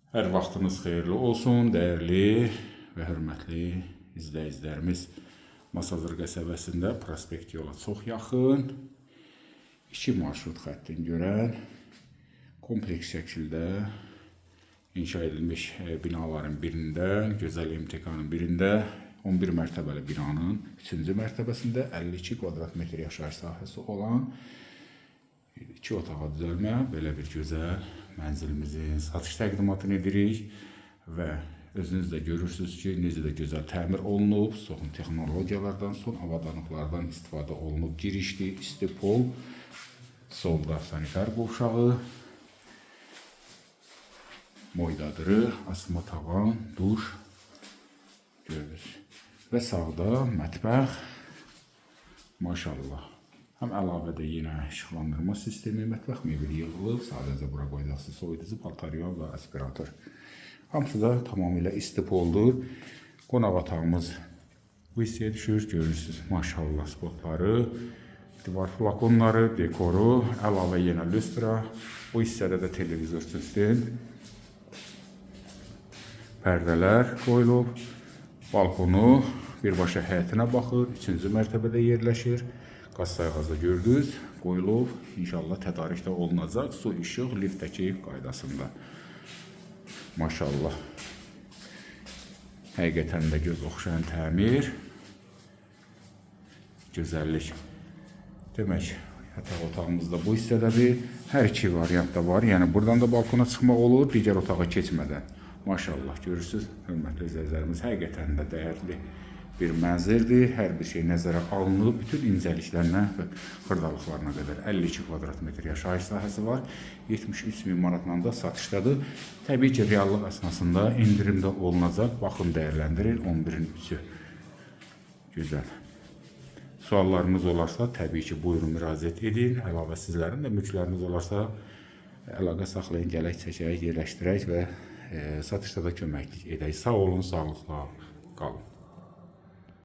Hər vaxtınız xeyirli olsun, dəyərli və hörmətli izləyicilərimiz. Masazır qəsəbəsində prospekt yola çox yaxın 2 marşrut xəttini görən kompleks şəkildə inşa edilmiş binaların birində, gözəl MTK-nın birində 11 mərtəbəli binanın 3-cü mərtəbəsində 52 kvadrat metr yaşayış sahəsi olan 2 otağa düzəlmə belə bir gözəl mənzilimizin satış təqdimatını edirik və özünüz də görürsünüz ki, necə də gözəl təmir olunub, son texnologiyalardan, son avadanlıqlardan istifadə olunub. Girişli, isti pol, solda sanitar qovşağı, moydadırı, asma tavan, duş görürüz və sağda mətbəx, maşallah. Həm əlavədə yenə işıqlandırma sistemi, mətbəx mebeli yığılıb, sadəcə bura qoyacaqsınız soyuducu, paltaryon və aspirator. Hamısı da tamamilə isti poldur. Qonaq otağımız bu hissəyə düşür, görürsünüz, maşallah spotları, divar flakonları, dekoru, əlavə yenə lüstra. Bu hissədə də televizor sistem, pərdələr qoyulub, balkonu birbaşa həyətinə baxır, 3-cü mərtəbədə yerləşir. Qaz sayğacı gördünüz, qoyulub, inşallah tədarükdə olunacaq, su, işıq, liftdəki qaydasında. Maşallah. Həqiqətən də göz oxşayan təmir, gözəllik. Demək, yataq otağımız da bu hissədədir. Hər iki variant da var, yəni buradan da balkona çıxmaq olur, digər otağa keçmədən. Maşallah, görürsünüz, hörmətli izləyicilərimiz, həqiqətən də dəyərli bir mənzildir. Hər bir şey nəzərə alınıb, bütün incəliklərinə və xırdalıqlarına qədər 52 kvadrat metr yaşayış sahəsi var. 73.000 manatla da satışdadır. Təbii ki, reallıq əsnasında indirimdə olunacaq. Baxın, dəyərləndirin, 11-in 3-ü. Gözəl. Suallarınız olarsa, təbii ki, buyurun müraciət edin. Əlavə sizlərin də mülkləriniz olarsa, əlaqə saxlayın, gələk, çəkək, yerləşdirək və satışda da köməklik edək. Sağ olun, sağlıqla qalın.